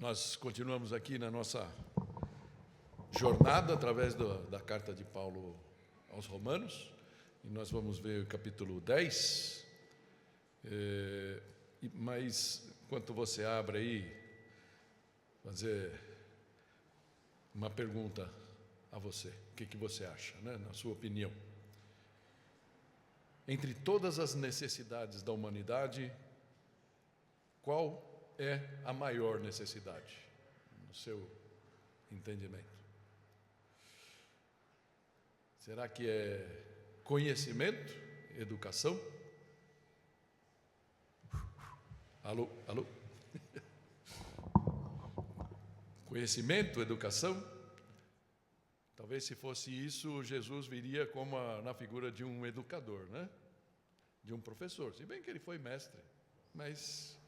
Nós continuamos aqui na nossa jornada através da carta de Paulo aos Romanos, e nós vamos ver o capítulo 10. Mas, enquanto você abre aí, fazer uma pergunta a você. O que você acha, né, na sua opinião? Entre todas as necessidades da humanidade, qual é a maior necessidade, no seu entendimento? Será que é conhecimento, educação? Alô, alô? Conhecimento, educação? Talvez, se fosse isso, Jesus viria como na figura de um educador, né? De um professor. Se bem que ele foi mestre, mas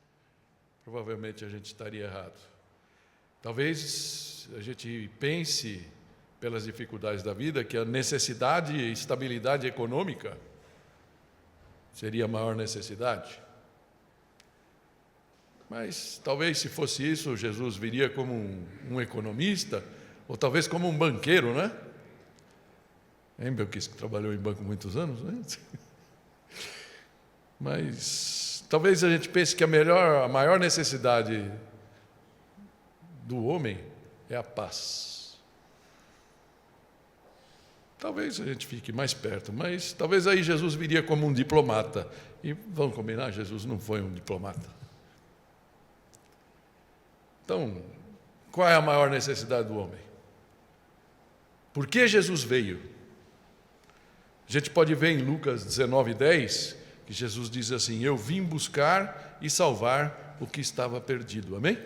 provavelmente a gente estaria errado. Talvez a gente pense, pelas dificuldades da vida, que a necessidade e estabilidade econômica seria a maior necessidade. Mas talvez, se fosse isso, Jesus viria como um economista, ou talvez como um banqueiro, né? Lembra que trabalhou em banco muitos anos, né? Mas talvez a gente pense que a maior necessidade do homem é a paz. Talvez a gente fique mais perto, mas talvez aí Jesus viria como um diplomata. E vamos combinar, Jesus não foi um diplomata. Então, qual é a maior necessidade do homem? Por que Jesus veio? A gente pode ver em Lucas 19:10, que Jesus diz assim: eu vim buscar e salvar o que estava perdido. Amém?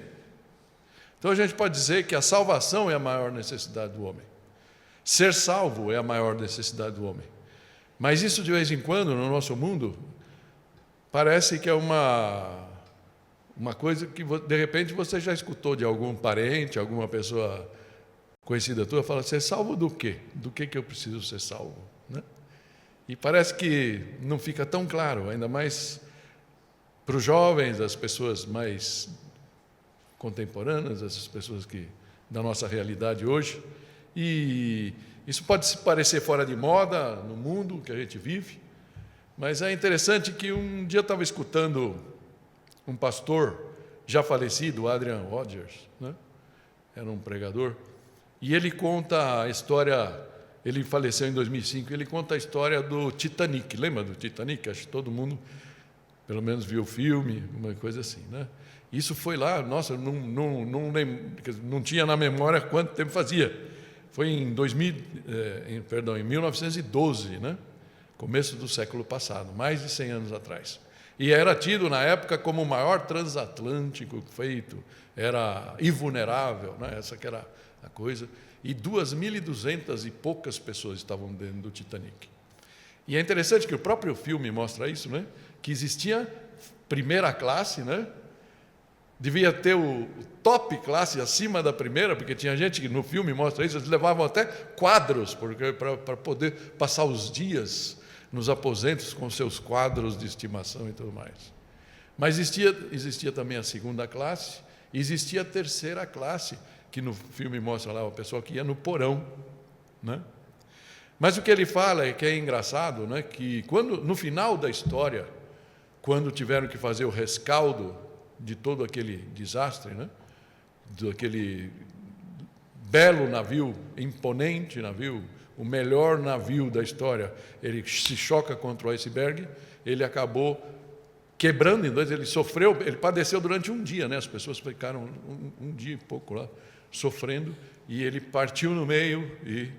Então a gente pode dizer que a salvação é a maior necessidade do homem. Ser salvo é a maior necessidade do homem. Mas isso, de vez em quando, no nosso mundo, parece que é uma coisa que, de repente, você já escutou de algum parente, alguma pessoa conhecida tua, fala: ser salvo do quê? Do que eu preciso ser salvo? Né? E parece que não fica tão claro, ainda mais para os jovens, as pessoas mais contemporâneas, essas pessoas da nossa realidade hoje. E isso pode parecer fora de moda no mundo que a gente vive, mas é interessante que um dia eu estava escutando um pastor já falecido, Adrian Rogers, né? Era um pregador, e ele conta a história. Ele faleceu em 2005, ele conta a história do Titanic. Lembra do Titanic? Acho que todo mundo, pelo menos, viu o filme, uma coisa assim, né? Isso foi lá, nossa, não tinha na memória quanto tempo fazia. Foi em 1912, né? Começo do século passado, mais de 100 anos atrás. E era tido, na época, como o maior transatlântico feito, era invulnerável, né? Essa que era a coisa. E 2.200 e poucas pessoas estavam dentro do Titanic. E é interessante que o próprio filme mostra isso, né? Que existia primeira classe, né? Devia ter o top classe acima da primeira, porque tinha gente que no filme mostra isso, eles levavam até quadros para poder passar os dias nos aposentos com seus quadros de estimação e tudo mais. Mas existia também a segunda classe, e existia a terceira classe, que no filme mostra lá o pessoal que ia no porão, né? Mas o que ele fala é que é engraçado, né? Que no final da história, quando tiveram que fazer o rescaldo de todo aquele desastre, né? Daquele belo navio, imponente navio, o melhor navio da história, ele se choca contra o iceberg, ele acabou quebrando em dois, ele padeceu durante um dia, né? As pessoas ficaram um dia e pouco lá, sofrendo, e ele partiu no meio e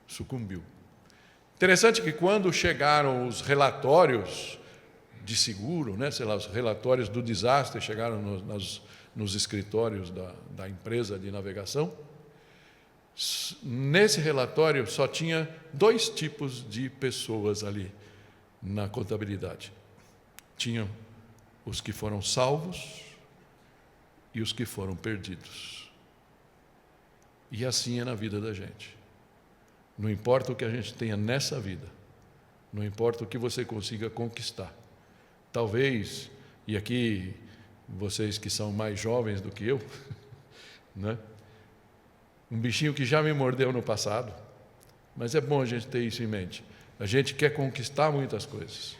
sucumbiu. Interessante que quando chegaram os relatórios de seguro, né, sei lá, os relatórios do desastre chegaram nos escritórios da empresa de navegação, nesse relatório só tinha 2 tipos de pessoas ali na contabilidade. Tinham os que foram salvos e os que foram perdidos. E assim é na vida da gente. Não importa o que a gente tenha nessa vida, não importa o que você consiga conquistar. Talvez, e aqui vocês que são mais jovens do que eu, né? Um bichinho que já me mordeu no passado, mas é bom a gente ter isso em mente. A gente quer conquistar muitas coisas.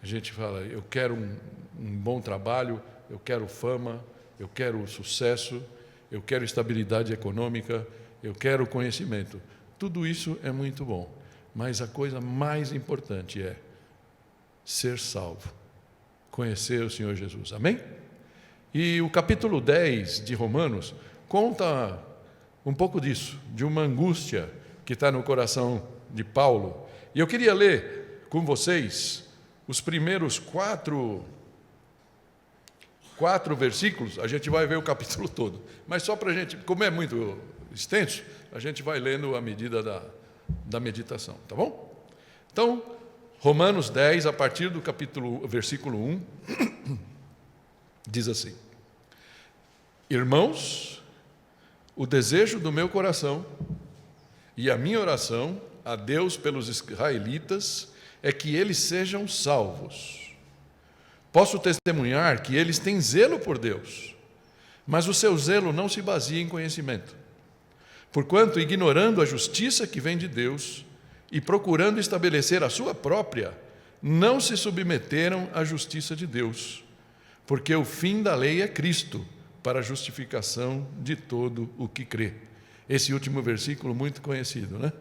A gente fala, eu quero um bom trabalho, eu quero fama, eu quero sucesso, eu quero estabilidade econômica, eu quero conhecimento. Tudo isso é muito bom, mas a coisa mais importante é ser salvo, conhecer o Senhor Jesus. Amém? E o capítulo 10 de Romanos conta um pouco disso, de uma angústia que está no coração de Paulo. E eu queria ler com vocês os primeiros quatro versículos. A gente vai ver o capítulo todo, mas só para a gente, como é muito extenso, a gente vai lendo à medida da meditação, tá bom? Então, Romanos 10, a partir do versículo 1, diz assim: Irmãos, o desejo do meu coração e a minha oração a Deus pelos israelitas é que eles sejam salvos. Posso testemunhar que eles têm zelo por Deus, mas o seu zelo não se baseia em conhecimento. Porquanto, ignorando a justiça que vem de Deus e procurando estabelecer a sua própria, não se submeteram à justiça de Deus, porque o fim da lei é Cristo, para a justificação de todo o que crê. Esse último versículo muito conhecido, né?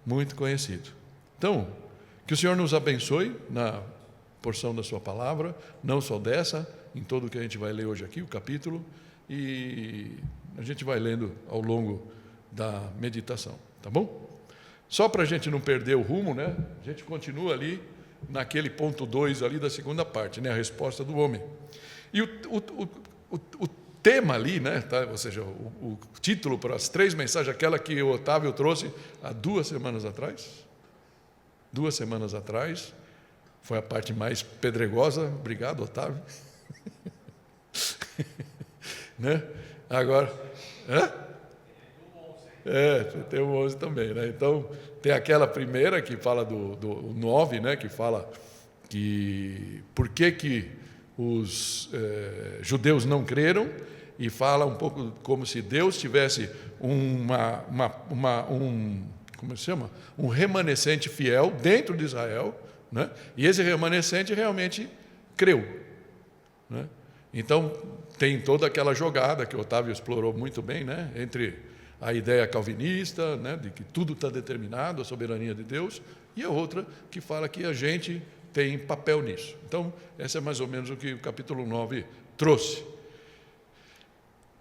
Muito conhecido. Então, que o Senhor nos abençoe na porção da sua palavra, não só dessa, em todo o que a gente vai ler hoje aqui, o capítulo, e a gente vai lendo ao longo da meditação, tá bom? Só para a gente não perder o rumo, né? A gente continua ali naquele ponto 2 ali da segunda parte, né? A resposta do homem. E o tema ali, né? Tá? Ou seja, o título para as 3 mensagens, aquela que o Otávio trouxe há 2 semanas atrás. 2 semanas atrás, foi a parte mais pedregosa. Obrigado, Otávio. Né? Agora, tem o 11 também, né? Então, tem aquela primeira que fala do 9, né? Que fala que por que os judeus não creram, e fala um pouco como se Deus tivesse como se chama? Um remanescente fiel dentro de Israel, né? E esse remanescente realmente creu, né? Então, tem toda aquela jogada que o Otávio explorou muito bem, né? Entre a ideia calvinista, né? De que tudo está determinado, a soberania de Deus, e a outra que fala que a gente tem papel nisso. Então, essa é mais ou menos o que o capítulo 9 trouxe.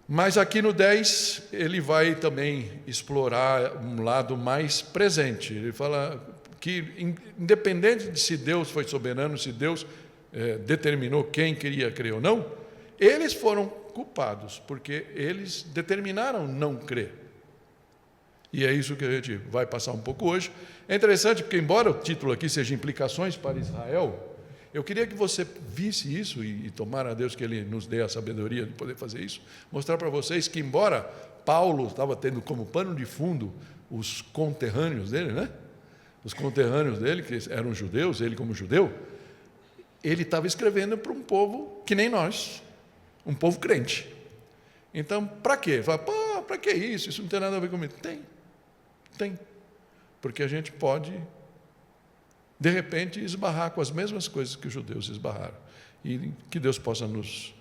Mas aqui no 10, ele vai também explorar um lado mais presente. Ele fala que, independente de se Deus foi soberano, se Deus determinou quem queria crer ou não, eles foram culpados, porque eles determinaram não crer. E é isso que a gente vai passar um pouco hoje. É interessante porque, embora o título aqui seja Implicações para Israel, eu queria que você visse isso, e tomara a Deus que Ele nos dê a sabedoria de poder fazer isso, mostrar para vocês que, embora Paulo estava tendo como pano de fundo os conterrâneos dele, né? Os conterrâneos dele, que eram judeus, ele como judeu, ele estava escrevendo para um povo que nem nós, um povo crente. Então, para quê? Fala, para que isso? Isso não tem nada a ver comigo. Tem. Porque a gente pode, de repente, esbarrar com as mesmas coisas que os judeus esbarraram. E que Deus possa nos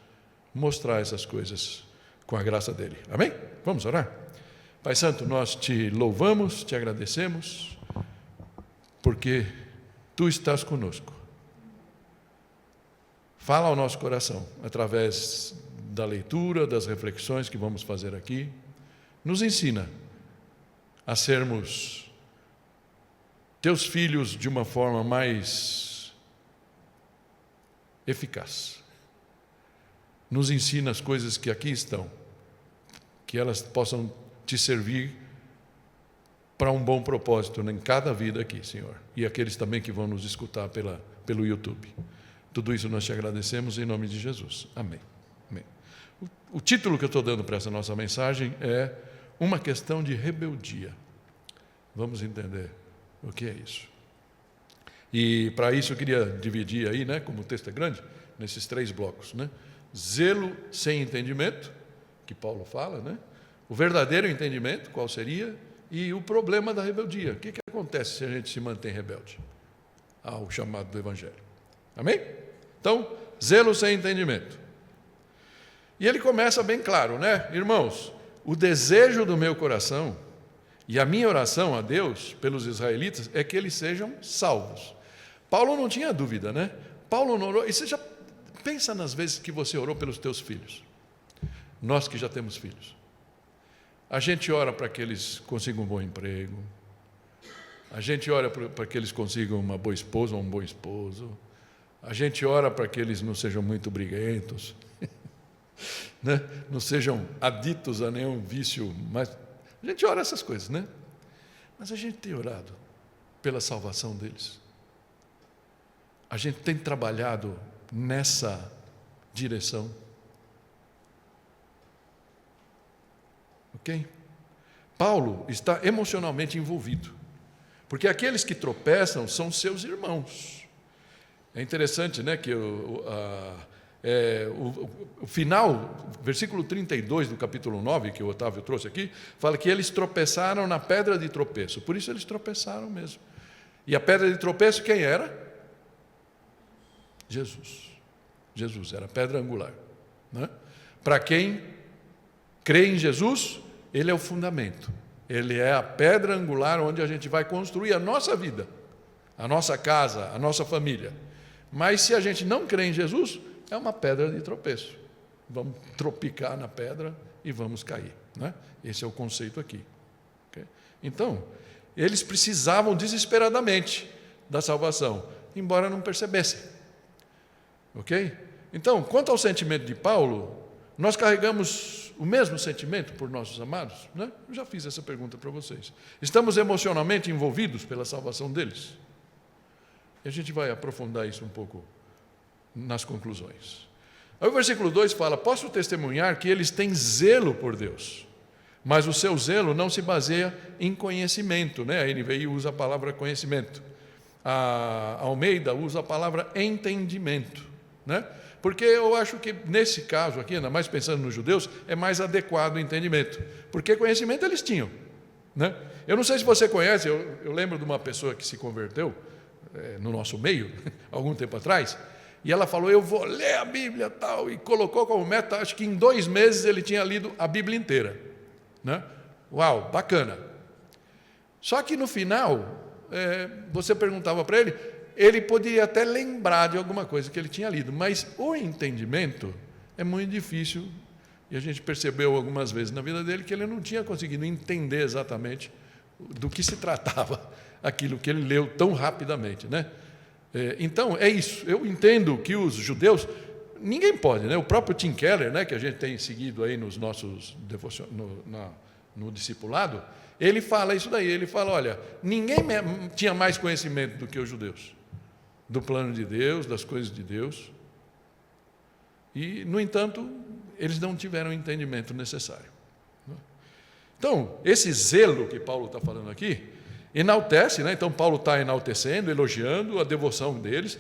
mostrar essas coisas com a graça dele. Amém? Vamos orar? Pai Santo, nós te louvamos, te agradecemos, porque Tu estás conosco. Fala ao nosso coração, através da leitura, das reflexões que vamos fazer aqui. Nos ensina a sermos Teus filhos de uma forma mais eficaz. Nos ensina as coisas que aqui estão, que elas possam Te servir para um bom propósito em cada vida aqui, Senhor. E aqueles também que vão nos escutar pelo YouTube. Tudo isso nós Te agradecemos em nome de Jesus. Amém. Amém. O título que eu estou dando para essa nossa mensagem é Uma Questão de Rebeldia. Vamos entender o que é isso. E para isso eu queria dividir aí, né, como o texto é grande, nesses 3 blocos, né? Zelo sem entendimento, que Paulo fala, né? O verdadeiro entendimento, qual seria? E o problema da rebeldia. O que acontece se a gente se mantém rebelde ao chamado do Evangelho? Amém? Então, zelo sem entendimento. E ele começa bem claro, né? Irmãos, o desejo do meu coração e a minha oração a Deus pelos israelitas é que eles sejam salvos. Paulo não tinha dúvida, né? Paulo não orou. E você já pensa nas vezes que você orou pelos teus filhos? Nós que já temos filhos. A gente ora para que eles consigam um bom emprego. A gente ora para que eles consigam uma boa esposa ou um bom esposo. A gente ora para que eles não sejam muito briguentos, né? Não sejam aditos a nenhum vício. Mas a gente ora essas coisas, né? Mas a gente tem orado pela salvação deles. A gente tem trabalhado nessa direção. Ok? Paulo está emocionalmente envolvido, porque aqueles que tropeçam são seus irmãos. É interessante, né, que o final, versículo 32 do capítulo 9, que o Otávio trouxe aqui, fala que eles tropeçaram na pedra de tropeço, por isso eles tropeçaram mesmo. E a pedra de tropeço quem era? Jesus. Jesus era a pedra angular, né? Para quem crê em Jesus, ele é o fundamento, ele é a pedra angular onde a gente vai construir a nossa vida, a nossa casa, a nossa família. Mas se a gente não crê em Jesus, é uma pedra de tropeço. Vamos tropicar na pedra e vamos cair, né? Esse é o conceito aqui. Okay? Então, eles precisavam desesperadamente da salvação, embora não percebessem. Ok? Então, quanto ao sentimento de Paulo, nós carregamos o mesmo sentimento por nossos amados, né? Eu já fiz essa pergunta para vocês. Estamos emocionalmente envolvidos pela salvação deles? E a gente vai aprofundar isso um pouco nas conclusões. Aí o versículo 2 fala: posso testemunhar que eles têm zelo por Deus, mas o seu zelo não se baseia em conhecimento, né? A NVI usa a palavra conhecimento. A Almeida usa a palavra entendimento, né? Porque eu acho que nesse caso aqui, ainda mais pensando nos judeus, é mais adequado o entendimento, porque conhecimento eles tinham, né? Eu não sei se você conhece, eu lembro de uma pessoa que se converteu no nosso meio, algum tempo atrás, e ela falou: eu vou ler a Bíblia tal, e colocou como meta, acho que em 2 meses ele tinha lido a Bíblia inteira, né? Uau, bacana. Só que no final, você perguntava para ele, ele poderia até lembrar de alguma coisa que ele tinha lido, mas o entendimento é muito difícil, e a gente percebeu algumas vezes na vida dele que ele não tinha conseguido entender exatamente do que se tratava aquilo que ele leu tão rapidamente, né? Então, é isso. Eu entendo que os judeus, ninguém pode, né? O próprio Tim Keller, né, que a gente tem seguido aí nos nossos no discipulado, ele fala isso daí, ele fala: olha, ninguém tinha mais conhecimento do que os judeus, do plano de Deus, das coisas de Deus, e, no entanto, eles não tiveram o entendimento necessário. Então, esse zelo que Paulo está falando aqui, enaltece, né? Então Paulo está enaltecendo, elogiando a devoção deles.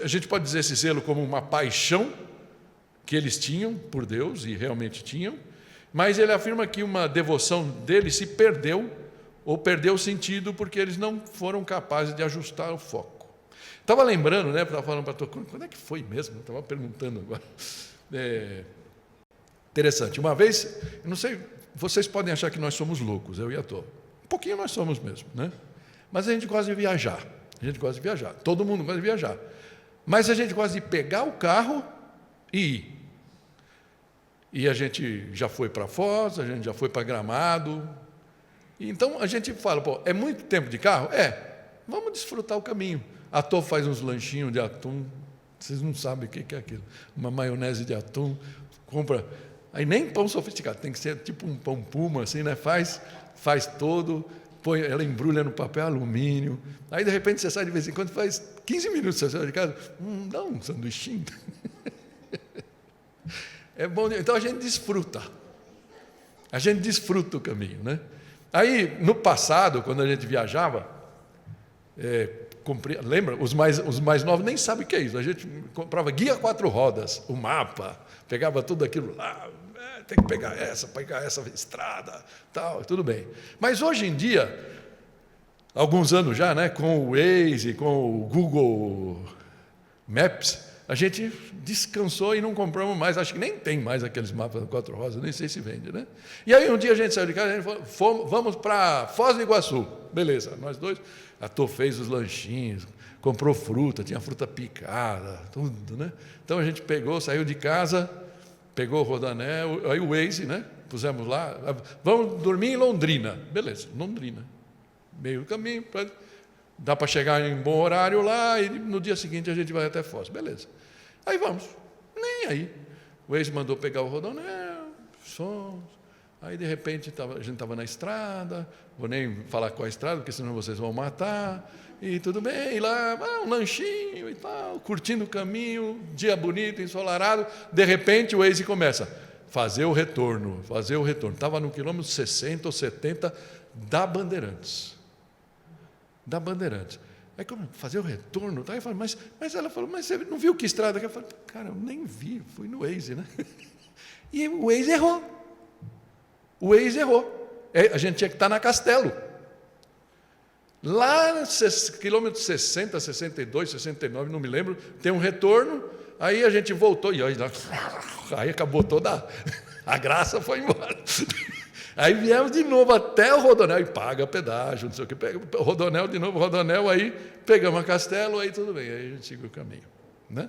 A gente pode dizer esse zelo como uma paixão que eles tinham por Deus, e realmente tinham, mas ele afirma que uma devoção deles se perdeu, ou perdeu o sentido, porque eles não foram capazes de ajustar o foco. Estava lembrando, né? Estava falando para tu, quando é que foi mesmo? Eu estava perguntando agora. Interessante. Uma vez, eu não sei, vocês podem achar que nós somos loucos, eu e a Tô. Um pouquinho nós somos mesmo, né? Mas a gente gosta de viajar. A gente gosta de viajar. Todo mundo gosta de viajar. Mas a gente gosta de pegar o carro e ir. E a gente já foi para Foz, a gente já foi para Gramado. Então a gente fala: pô, é muito tempo de carro? Vamos desfrutar o caminho. A Tô faz uns lanchinhos de atum. Vocês não sabem o que é aquilo. Uma maionese de atum. Compra. Aí nem pão sofisticado, tem que ser tipo um pão puma, assim, né? Faz todo, põe, ela embrulha no papel alumínio. Aí, de repente, você sai de vez em quando, faz 15 minutos você sai de casa, dá um sanduichinho. É bom, então a gente desfruta. A gente desfruta o caminho, né? Aí, no passado, quando a gente viajava, lembra? Os mais novos nem sabem o que é isso. A gente comprava guia 4 rodas, o mapa, pegava tudo aquilo lá, tem que pegar essa estrada, tal, tudo bem. Mas hoje em dia, alguns anos já, né, com o Waze, com o Google Maps, a gente descansou e não compramos mais, acho que nem tem mais aqueles mapas 4 rosas, nem sei se vende, né? E aí um dia a gente saiu de casa, a gente falou, vamos para Foz do Iguaçu. Beleza, nós dois, a Tô fez os lanchinhos, comprou fruta, tinha fruta picada, tudo, né? Então a gente pegou, saiu de casa, pegou o Rodanel, aí o Waze, né? Pusemos lá, vamos dormir em Londrina. Beleza, Londrina. Meio caminho, dá para chegar em bom horário lá e no dia seguinte a gente vai até Foz. Beleza. Aí vamos. Nem aí. O Waze mandou pegar o Rodanel, sons. Aí, de repente, a gente estava na estrada, vou nem falar qual a estrada, porque senão vocês vão matar. E tudo bem, e lá, um lanchinho e tal, curtindo o caminho, dia bonito, ensolarado. De repente, o Waze começa fazer o retorno. Estava no quilômetro 60 ou 70 da Bandeirantes. Aí, como fazer o retorno? Aí eu falei, mas ela falou, mas você não viu que estrada? Eu falei, cara, eu nem vi, fui no Waze, né? E o Waze errou. A gente tinha que estar na Castelo. Lá, quilômetro 60, 62, 69, não me lembro, tem um retorno, aí a gente voltou, e aí acabou toda a graça, foi embora. Aí viemos de novo até o Rodanel, e paga pedágio, não sei o que, pega o Rodanel de novo, aí pegamos a Castelo, aí tudo bem, aí a gente seguiu o caminho, né?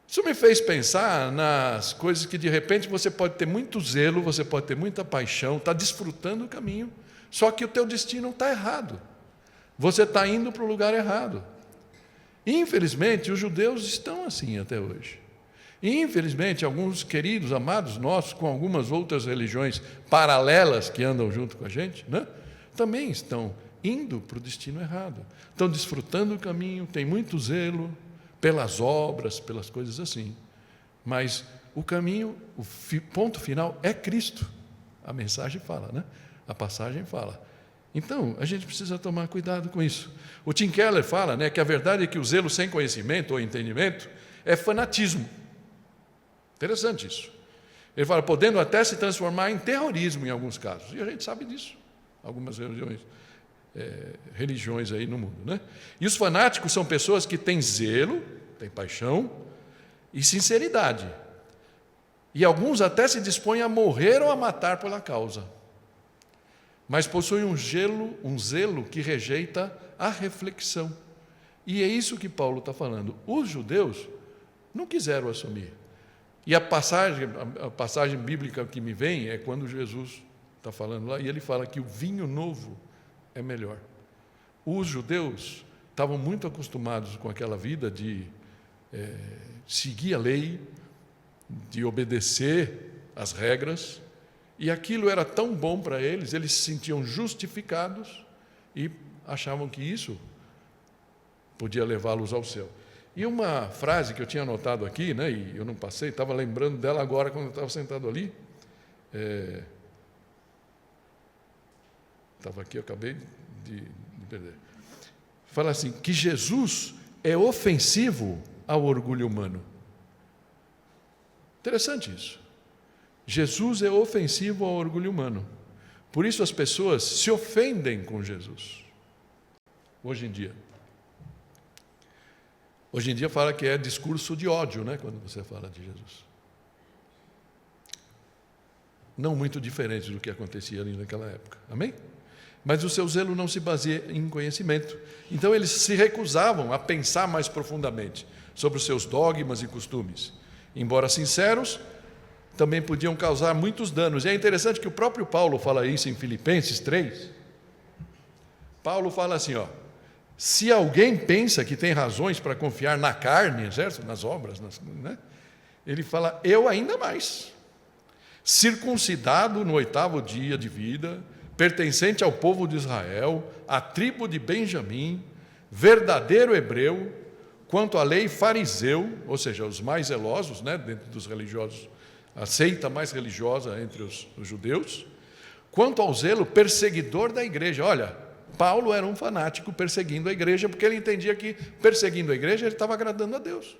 Isso me fez pensar nas coisas que, de repente, você pode ter muito zelo, você pode ter muita paixão, está desfrutando o caminho, só que o teu destino está errado. Você está indo para o lugar errado. Infelizmente, os judeus estão assim até hoje. E, infelizmente, alguns queridos, amados nossos, com algumas outras religiões paralelas que andam junto com a gente, né, também estão indo para o destino errado. Estão desfrutando o caminho, têm muito zelo pelas obras, pelas coisas assim. Mas o caminho, o ponto final é Cristo. A mensagem fala, né? A passagem fala. Então, a gente precisa tomar cuidado com isso. O Tim Keller fala, né, que a verdade é que o zelo sem conhecimento ou entendimento é fanatismo. Interessante isso. Ele fala, podendo até se transformar em terrorismo em alguns casos. E a gente sabe disso. Algumas religiões aí no mundo, né? E os fanáticos são pessoas que têm zelo, têm paixão e sinceridade. E alguns até se dispõem a morrer ou a matar pela causa. Mas possuem um zelo que rejeita a reflexão. E é isso que Paulo está falando. Os judeus não quiseram assumir. E a passagem bíblica que me vem é quando Jesus está falando lá, e ele fala que o vinho novo é melhor. Os judeus estavam muito acostumados com aquela vida de seguir a lei, de obedecer às regras, e aquilo era tão bom para eles, eles se sentiam justificados e achavam que isso podia levá-los ao céu. E uma frase que eu tinha anotado aqui, né, e eu não passei, estava lembrando dela agora quando eu estava sentado ali. Estava aqui, eu acabei de perder. Fala assim, que Jesus é ofensivo ao orgulho humano. Interessante isso. Jesus é ofensivo ao orgulho humano. Por isso as pessoas se ofendem com Jesus. Hoje em dia. Hoje em dia fala que é discurso de ódio, né, quando você fala de Jesus. Não muito diferente do que acontecia ali naquela época. Amém? Mas o seu zelo não se baseia em conhecimento. Então eles se recusavam a pensar mais profundamente sobre os seus dogmas e costumes. Embora sinceros, também podiam causar muitos danos. E é interessante que o próprio Paulo fala isso em Filipenses 3. Paulo fala assim, se alguém pensa que tem razões para confiar na carne, certo? Nas obras, né? Ele fala, eu ainda mais. Circuncidado no 8º dia de vida, pertencente ao povo de Israel, à tribo de Benjamim, verdadeiro hebreu, quanto à lei fariseu, ou seja, os mais zelosos, né, dentro dos religiosos, a seita mais religiosa entre os judeus, quanto ao zelo perseguidor da igreja. Olha, Paulo era um fanático perseguindo a igreja, porque ele entendia que perseguindo a igreja ele estava agradando a Deus,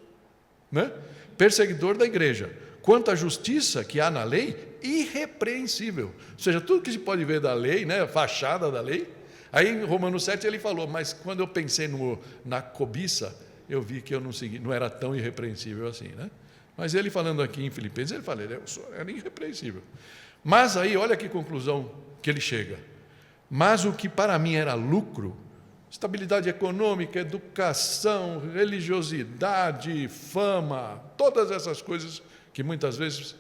né? Perseguidor da igreja, quanto à justiça que há na lei, irrepreensível. Ou seja, tudo que se pode ver da lei, né, a fachada da lei. Aí em Romanos 7 ele falou, mas quando eu pensei na cobiça, eu vi que eu não era tão irrepreensível assim, né? Mas ele falando aqui em Filipenses, ele fala, era irrepreensível. Mas aí, olha que conclusão que ele chega. Mas o que para mim era lucro, estabilidade econômica, educação, religiosidade, fama, todas essas coisas que muitas vezes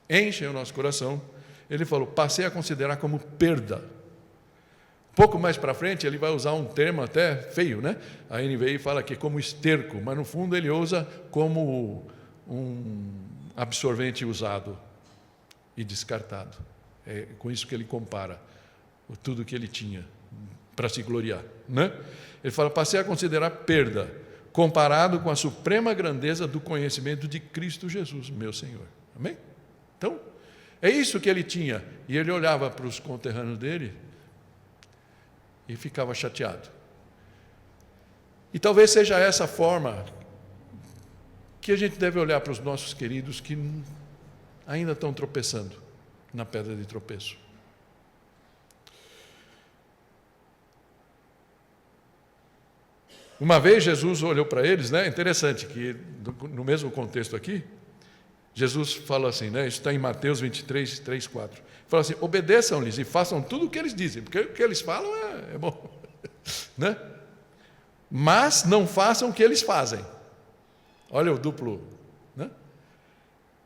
enchem o nosso coração, ele falou, passei a considerar como perda. Pouco mais para frente, ele vai usar um termo até feio, né? A NVI fala que é como esterco, mas no fundo ele usa como um absorvente usado e descartado. É com isso que ele compara tudo que ele tinha para se gloriar, né? Ele fala, passei a considerar perda, comparado com a suprema grandeza do conhecimento de Cristo Jesus, meu Senhor. Amém? Então, é isso que ele tinha. E ele olhava para os conterrâneos dele e ficava chateado. E talvez seja essa forma que a gente deve olhar para os nossos queridos que ainda estão tropeçando na pedra de tropeço. Uma vez Jesus olhou para eles, né? Interessante que no mesmo contexto aqui, Jesus fala assim, né? Isso está em Mateus 23, 3, 4. Fala assim, obedeçam-lhes e façam tudo o que eles dizem, porque o que eles falam é bom, né? Mas não façam o que eles fazem. Olha o duplo, né?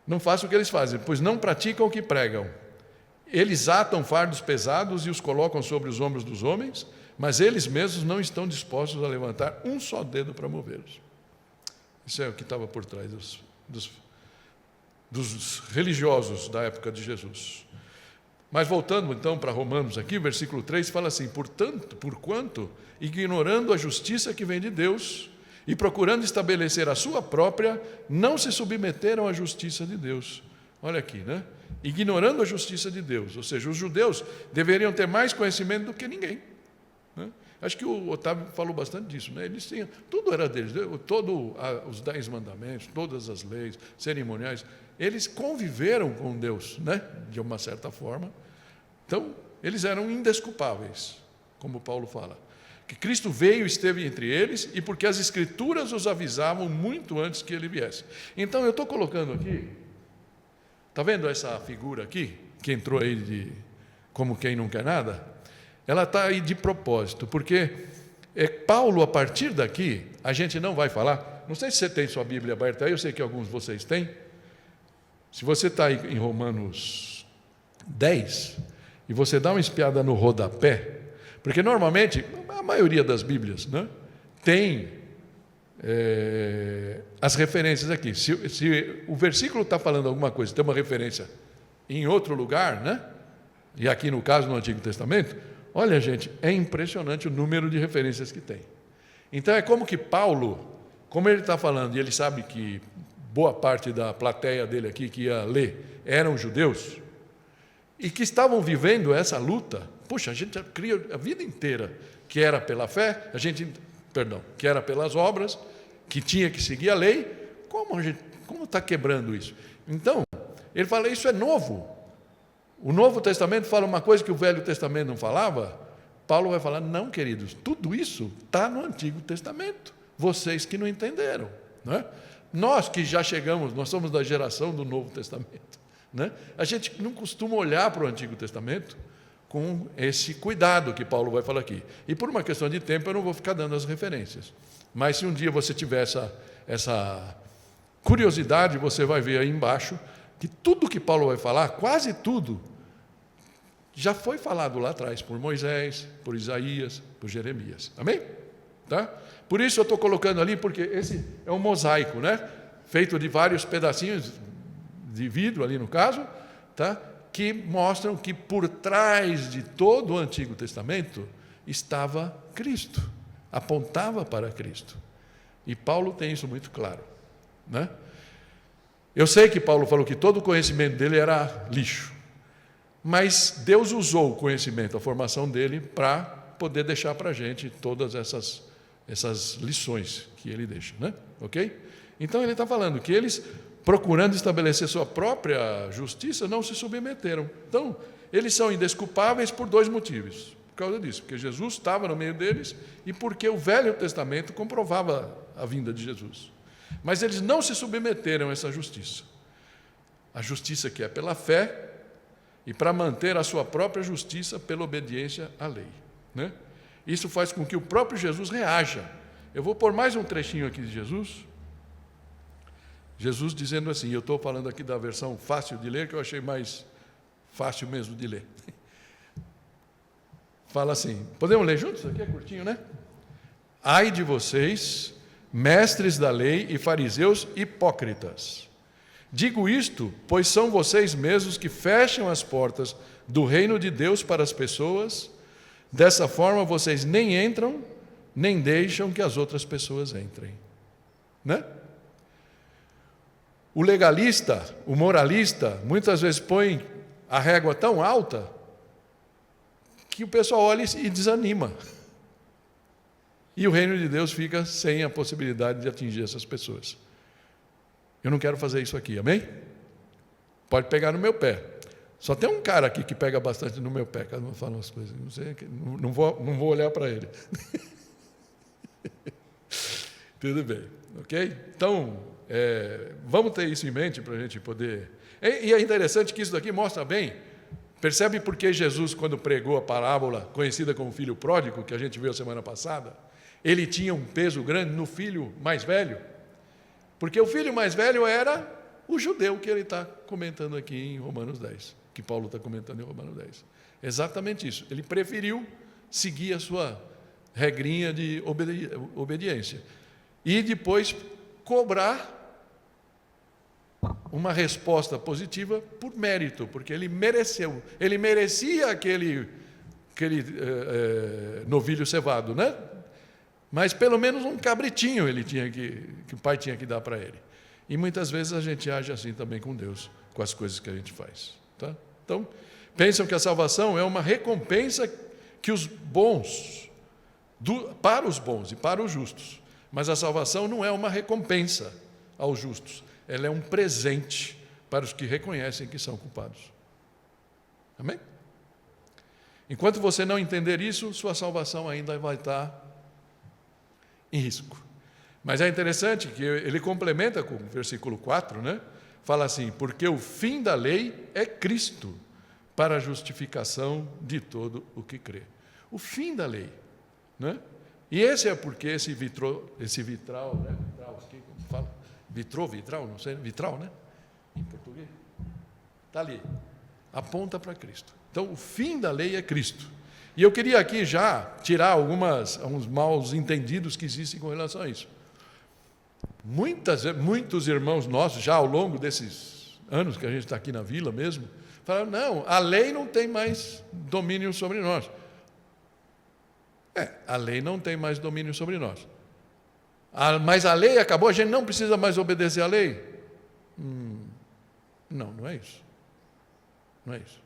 Não façam o que eles fazem, pois não praticam o que pregam. Eles atam fardos pesados e os colocam sobre os ombros dos homens, mas eles mesmos não estão dispostos a levantar um só dedo para movê-los. Isso é o que estava por trás dos religiosos da época de Jesus. Mas voltando então para Romanos aqui, versículo 3, fala assim, porquanto, ignorando a justiça que vem de Deus e procurando estabelecer a sua própria, não se submeteram à justiça de Deus. Olha aqui, né? Ignorando a justiça de Deus, ou seja, os judeus deveriam ter mais conhecimento do que ninguém, né? Acho que o Otávio falou bastante disso, né? Eles tinham, tudo era deles, os 10 mandamentos, todas as leis, cerimoniais, eles conviveram com Deus, né? De uma certa forma. Então, eles eram indesculpáveis, como Paulo fala. Que Cristo veio e esteve entre eles e porque as Escrituras os avisavam muito antes que ele viesse. Então, eu estou colocando aqui, está vendo essa figura aqui, que entrou aí como quem não quer nada? Ela está aí de propósito, porque Paulo, a partir daqui, a gente não vai falar, não sei se você tem sua Bíblia aberta aí, eu sei que alguns de vocês têm. Se você está aí em Romanos 10, e você dá uma espiada no rodapé, porque normalmente, a maioria das Bíblias, né, tem as referências aqui. Se o versículo está falando alguma coisa, tem uma referência em outro lugar, né, e aqui no caso no Antigo Testamento, olha gente, é impressionante o número de referências que tem. Então é como que Paulo, como ele está falando, e ele sabe que boa parte da plateia dele aqui que ia ler eram judeus, e que estavam vivendo essa luta. Puxa, a gente cria a vida inteira que era pela fé, que era pelas obras, que tinha que seguir a lei. Como está quebrando isso? Então, ele fala, isso é novo. O Novo Testamento fala uma coisa que o Velho Testamento não falava. Paulo vai falar, não, queridos, tudo isso está no Antigo Testamento. Vocês que não entenderam, não é? Nós que já chegamos, nós somos da geração do Novo Testamento, né? A gente não costuma olhar para o Antigo Testamento com esse cuidado que Paulo vai falar aqui. E por uma questão de tempo eu não vou ficar dando as referências. Mas se um dia você tiver essa curiosidade, você vai ver aí embaixo que tudo que Paulo vai falar, quase tudo, já foi falado lá atrás por Moisés, por Isaías, por Jeremias. Amém? Tá? Por isso eu estou colocando ali, porque esse é um mosaico, né? Feito de vários pedacinhos de vidro ali no caso, tá? Que mostram que por trás de todo o Antigo Testamento estava Cristo, apontava para Cristo. E Paulo tem isso muito claro, né? Eu sei que Paulo falou que todo o conhecimento dele era lixo, mas Deus usou o conhecimento, a formação dele, para poder deixar para a gente todas essas lições que ele deixa, né? Ok? Então ele está falando que eles procurando estabelecer sua própria justiça, não se submeteram. Então, eles são indesculpáveis por dois motivos. Por causa disso, porque Jesus estava no meio deles e porque o Velho Testamento comprovava a vinda de Jesus. Mas eles não se submeteram a essa justiça. A justiça que é pela fé e para manter a sua própria justiça pela obediência à lei, né? Isso faz com que o próprio Jesus reaja. Eu vou pôr mais um trechinho aqui de Jesus. Jesus dizendo assim, eu estou falando aqui da versão fácil de ler, que eu achei mais fácil mesmo de ler. Fala assim, podemos ler juntos? Isso aqui é curtinho, né? Ai de vocês, mestres da lei e fariseus hipócritas. Digo isto, pois são vocês mesmos que fecham as portas do reino de Deus para as pessoas. Dessa forma, vocês nem entram, nem deixam que as outras pessoas entrem. Né? O legalista, o moralista, muitas vezes põe a régua tão alta que o pessoal olha e desanima. E o reino de Deus fica sem a possibilidade de atingir essas pessoas. Eu não quero fazer isso aqui, amém? Pode pegar no meu pé. Só tem um cara aqui que pega bastante no meu pé, cada um fala umas coisas. Não sei, não vou olhar para ele. Tudo bem, ok? Então, vamos ter isso em mente para a gente poder... E é interessante que isso daqui mostra bem, percebe por que Jesus, quando pregou a parábola conhecida como filho pródigo, que a gente viu a semana passada, ele tinha um peso grande no filho mais velho, porque o filho mais velho era o judeu que ele está comentando aqui em Romanos 10, que Paulo está comentando em Romanos 10. Exatamente isso. Ele preferiu seguir a sua regrinha de obediência e depois cobrar uma resposta positiva por mérito, porque ele mereceu, ele merecia aquele novilho cevado, né? Mas pelo menos um cabritinho ele tinha que o pai tinha que dar para ele. E muitas vezes a gente age assim também com Deus, com as coisas que a gente faz. Tá? Então, pensam que a salvação é uma recompensa que os bons, para os bons e para os justos. Mas a salvação não é uma recompensa aos justos, ela é um presente para os que reconhecem que são culpados. Amém? Enquanto você não entender isso, sua salvação ainda vai estar em risco. Mas é interessante que ele complementa com o versículo 4, né? Fala assim, porque o fim da lei é Cristo, para a justificação de todo o que crê. O fim da lei, né? E esse é porque esse vitral, né? Vitral, não sei, vitral, né? Em português. Está ali. Aponta para Cristo. Então, o fim da lei é Cristo. E eu queria aqui já tirar alguns maus entendidos que existem com relação a isso. Muitos irmãos nossos, já ao longo desses anos que a gente está aqui na vila mesmo, falaram, não, a lei não tem mais domínio sobre nós. A lei não tem mais domínio sobre nós. Mas a lei acabou, a gente não precisa mais obedecer à lei? Não é isso. Não é isso.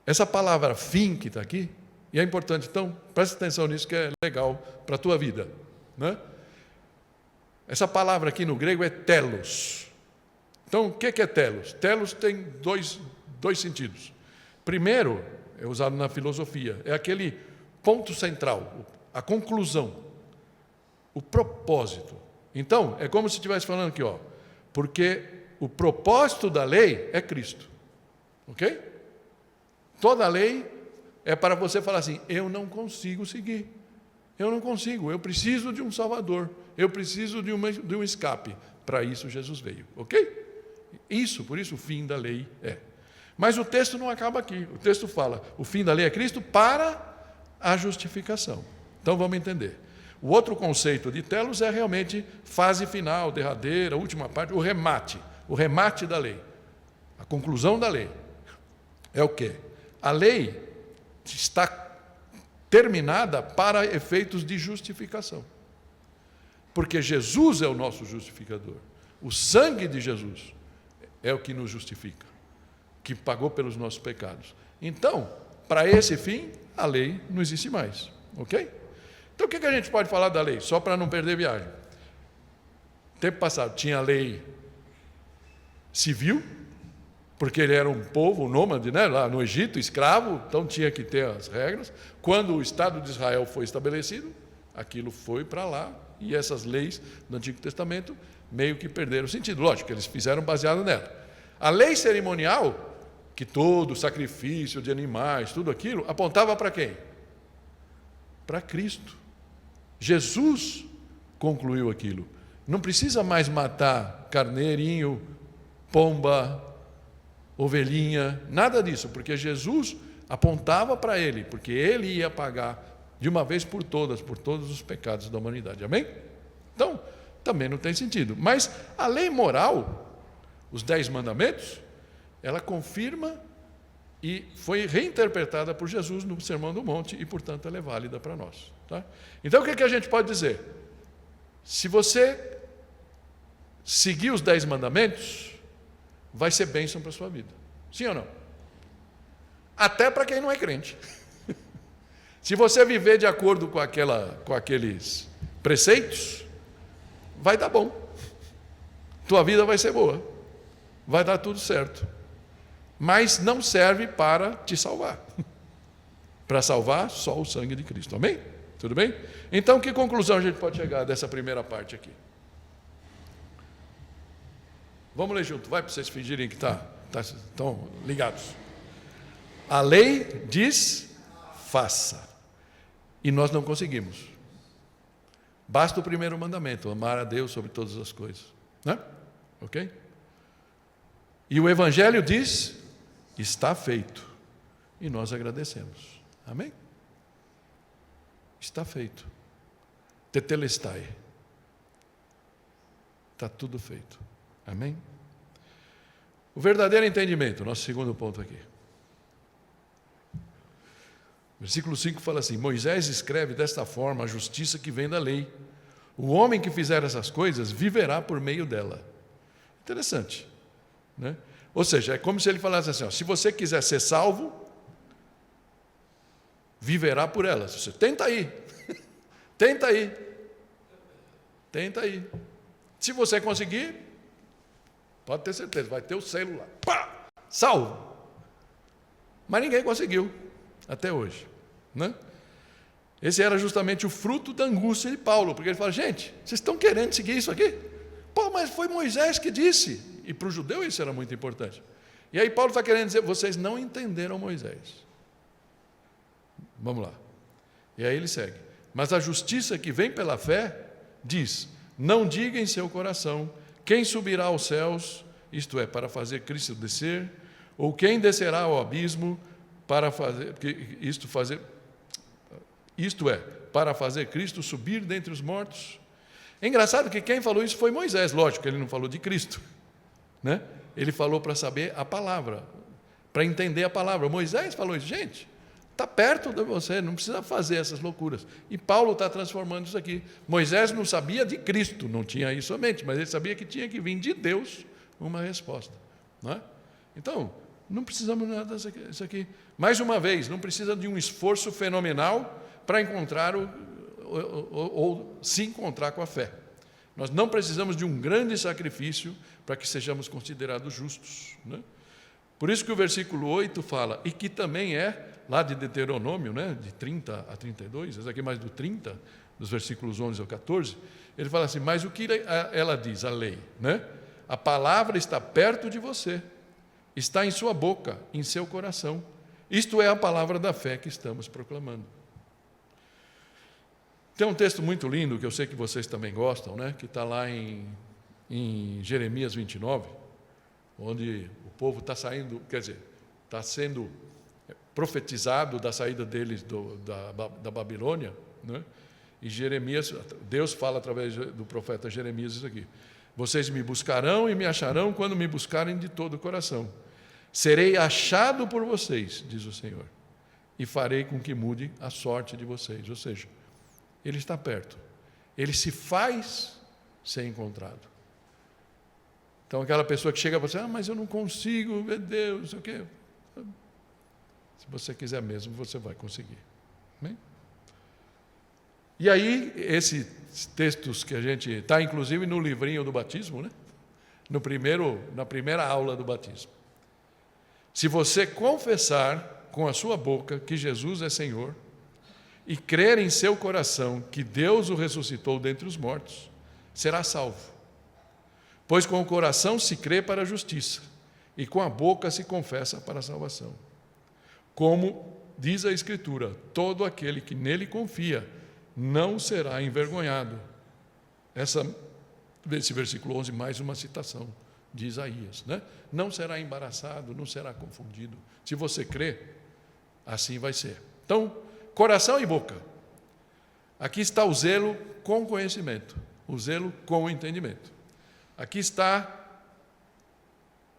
Essa palavra fim que está aqui, e é importante, então, presta atenção nisso que é legal para a tua vida. Né? Essa palavra aqui no grego é telos. Então, o que é telos? Telos tem dois sentidos. Primeiro, é usado na filosofia, é aquele ponto central, a conclusão, o propósito. Então, é como se estivesse falando aqui, ó, porque o propósito da lei é Cristo. Ok? Toda a lei é para você falar assim, eu não consigo seguir. Eu não consigo, eu preciso de um Salvador. Eu preciso de um escape. Para isso Jesus veio. Ok? Por isso o fim da lei é. Mas o texto não acaba aqui. O texto fala, o fim da lei é Cristo para a justificação. Então vamos entender. O outro conceito de telos é realmente fase final, derradeira, última parte, o remate da lei. A conclusão da lei. É o quê? A lei está terminada para efeitos de justificação. Porque Jesus é o nosso justificador. O sangue de Jesus é o que nos justifica, que pagou pelos nossos pecados. Então, para esse fim, a lei não existe mais. Ok? Então, o que a gente pode falar da lei? Só para não perder viagem. Tempo passado tinha a lei civil, porque ele era um povo nômade, né, lá no Egito, escravo, então tinha que ter as regras. Quando o Estado de Israel foi estabelecido, aquilo foi para lá, e essas leis do Antigo Testamento meio que perderam sentido. Lógico, eles fizeram baseado nela. A lei cerimonial, que todo sacrifício de animais, tudo aquilo, apontava para quem? Para Cristo. Jesus concluiu aquilo. Não precisa mais matar carneirinho, pomba, ovelhinha, nada disso, porque Jesus apontava para ele, porque ele ia pagar de uma vez por todos os pecados da humanidade. Amém? Então, também não tem sentido. Mas a lei moral, os 10 mandamentos, ela confirma e foi reinterpretada por Jesus no Sermão do Monte e, portanto, ela é válida para nós. Tá? Então, o que a gente pode dizer? Se você seguir os 10 mandamentos, vai ser bênção para a sua vida. Sim ou não? Até para quem não é crente. Se você viver de acordo com aqueles preceitos, vai dar bom. Tua vida vai ser boa. Vai dar tudo certo. Mas não serve para te salvar. Para salvar, só o sangue de Cristo. Amém? Tudo bem? Então, que conclusão a gente pode chegar dessa primeira parte aqui? Vamos ler junto, vai, para vocês fingirem que estão ligados. A lei diz, faça. E nós não conseguimos. Basta o primeiro mandamento, amar a Deus sobre todas as coisas. Né? Ok? E o Evangelho diz, está feito. E nós agradecemos. Amém? Está feito. Tetelestai. Está tudo feito. Amém? O verdadeiro entendimento, nosso segundo ponto aqui. Versículo 5 fala assim: Moisés escreve desta forma a justiça que vem da lei. O homem que fizer essas coisas viverá por meio dela. Interessante, né? Ou seja, é como se ele falasse assim, ó, se você quiser ser salvo, viverá por ela. Você tenta aí. Tenta aí. Tenta aí. Se você conseguir, pode ter certeza, vai ter o selo lá. Pá! Salvo. Mas ninguém conseguiu, até hoje. Né? Esse era justamente o fruto da angústia de Paulo, porque ele fala, gente, vocês estão querendo seguir isso aqui? Pô, mas foi Moisés que disse. E para o judeu isso era muito importante. E aí Paulo está querendo dizer, vocês não entenderam Moisés. Vamos lá. E aí ele segue. Mas a justiça que vem pela fé diz, não diga em seu coração, quem subirá aos céus, isto é, para fazer Cristo descer, ou quem descerá ao abismo para fazer, isto é, para fazer Cristo subir dentre os mortos. É engraçado que quem falou isso foi Moisés, lógico, ele não falou de Cristo, né? Ele falou para saber a palavra, para entender a palavra. Moisés falou isso, gente, está perto de você, não precisa fazer essas loucuras. E Paulo está transformando isso aqui. Moisés não sabia de Cristo, não tinha isso somente, mas ele sabia que tinha que vir de Deus uma resposta. Não é? Então, não precisamos nada disso aqui. Mais uma vez, não precisa de um esforço fenomenal para encontrar ou se encontrar com a fé. Nós não precisamos de um grande sacrifício para que sejamos considerados justos. Né? Por isso que o versículo 8 fala, e que também é, lá de Deuteronômio, né, de 30 a 32, esse aqui mais do 30, dos versículos 11 ao 14, ele fala assim, mas o que ela diz, a lei? Né? A palavra está perto de você, está em sua boca, em seu coração. Isto é a palavra da fé que estamos proclamando. Tem um texto muito lindo, que eu sei que vocês também gostam, né, que está lá em Jeremias 29, onde o povo está saindo, quer dizer, está sendo profetizado da saída deles da Babilônia, né? E Jeremias, Deus fala através do profeta Jeremias isso aqui, vocês me buscarão e me acharão quando me buscarem de todo o coração. Serei achado por vocês, diz o Senhor, e farei com que mude a sorte de vocês. Ou seja, Ele está perto. Ele se faz ser encontrado. Então, aquela pessoa que chega para você, mas eu não consigo, meu Deus, não sei o quê. Se você quiser mesmo, você vai conseguir. Amém? E aí, esses textos que a gente está, inclusive, no livrinho do batismo, né? na primeira aula do batismo. Se você confessar com a sua boca que Jesus é Senhor e crer em seu coração que Deus o ressuscitou dentre os mortos, será salvo. Pois com o coração se crê para a justiça e com a boca se confessa para a salvação. Como diz a Escritura, todo aquele que nele confia não será envergonhado. Esse versículo 11, mais uma citação de Isaías, né? Não será embaraçado, não será confundido. Se você crê, assim vai ser. Então, coração e boca. Aqui está o zelo com conhecimento, o zelo com entendimento. Aqui está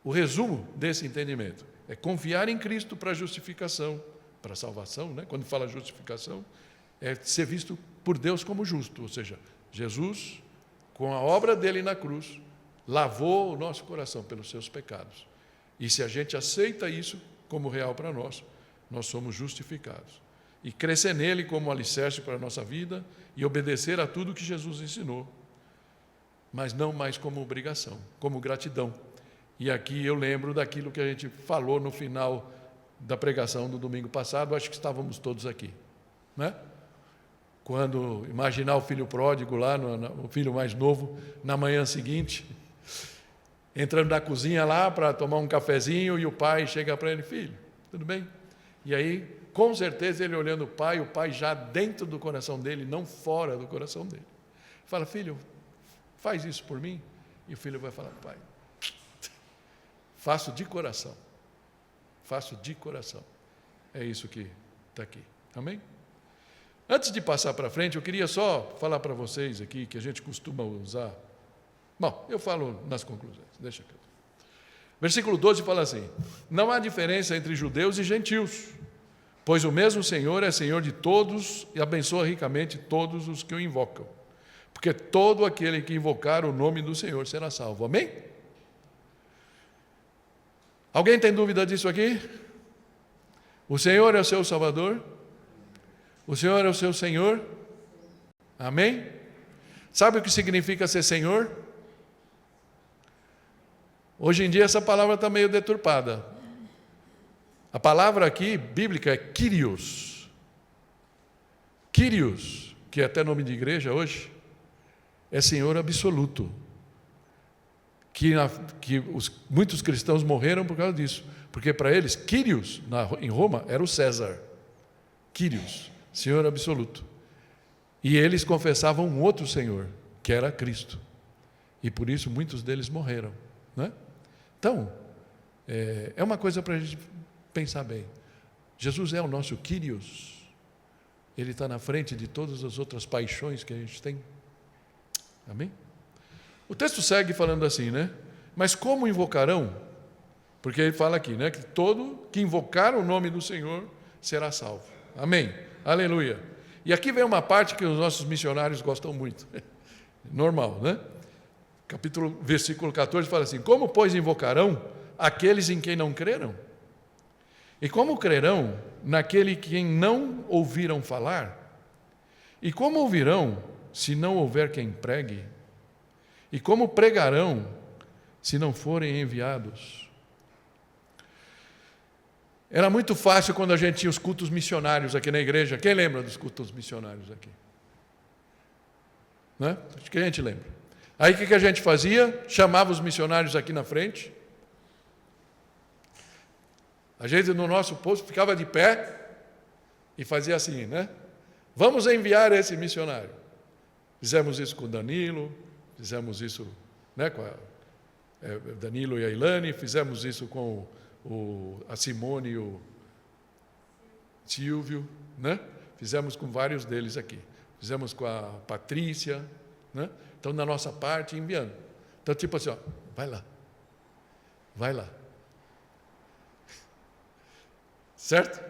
o resumo desse entendimento. É confiar em Cristo para a justificação, para a salvação, né? Quando fala justificação, é ser visto por Deus como justo, ou seja, Jesus, com a obra dele na cruz, lavou o nosso coração pelos seus pecados. E se a gente aceita isso como real para nós, nós somos justificados. E crescer nele como alicerce para a nossa vida e obedecer a tudo que Jesus ensinou, mas não mais como obrigação, como gratidão. E aqui eu lembro daquilo que a gente falou no final da pregação do domingo passado, acho que estávamos todos aqui, né? Quando imaginar o filho pródigo lá, o filho mais novo, na manhã seguinte, entrando na cozinha lá para tomar um cafezinho e o pai chega para ele, filho, tudo bem? E aí, com certeza, ele olhando o pai já dentro do coração dele, não fora do coração dele. Fala, filho, faz isso por mim? E o filho vai falar, pai, faço de coração. Faço de coração. É isso que está aqui. Amém? Antes de passar para frente, eu queria só falar para vocês aqui que a gente costuma usar. Bom, eu falo nas conclusões, deixa que eu. Versículo 12 fala assim: não há diferença entre judeus e gentios, pois o mesmo Senhor é Senhor de todos e abençoa ricamente todos os que o invocam. Porque todo aquele que invocar o nome do Senhor será salvo. Amém? Alguém tem dúvida disso aqui? O Senhor é o seu Salvador? O Senhor é o seu Senhor? Amém? Sabe o que significa ser Senhor? Hoje em dia essa palavra está meio deturpada. A palavra aqui, bíblica, é Kyrios. Kyrios, que é até nome de igreja hoje, é Senhor absoluto. Muitos cristãos morreram por causa disso. Porque para eles, Kyrios, em Roma, era o César. Kyrios, Senhor absoluto. E eles confessavam um outro Senhor, que era Cristo. E por isso muitos deles morreram, né? Então, é uma coisa para a gente pensar bem. Jesus é o nosso Kyrios. Ele está na frente de todas as outras paixões que a gente tem. Amém? O texto segue falando assim, né? Mas como invocarão? Porque ele fala aqui, né? Que todo que invocar o nome do Senhor será salvo. Amém? Aleluia. E aqui vem uma parte que os nossos missionários gostam muito. Normal, né? Versículo 14 fala assim: como, pois, invocarão aqueles em quem não creram? E como crerão naquele quem não ouviram falar? E como ouvirão se não houver quem pregue? E como pregarão se não forem enviados? Era muito fácil quando a gente tinha os cultos missionários aqui na igreja. Quem lembra dos cultos missionários aqui? Né? Acho que a gente lembra. Aí o que a gente fazia? Chamava os missionários aqui na frente. A gente no nosso posto ficava de pé e fazia assim, né? Vamos enviar esse missionário. Fizemos isso com Danilo, fizemos isso, né, com Danilo e a Ilane, fizemos isso com a Simone e o Silvio, né? Fizemos com vários deles aqui. Fizemos com a Patrícia, né? Então, na nossa parte, enviando. Então, tipo assim, ó, vai lá. Vai lá. Certo?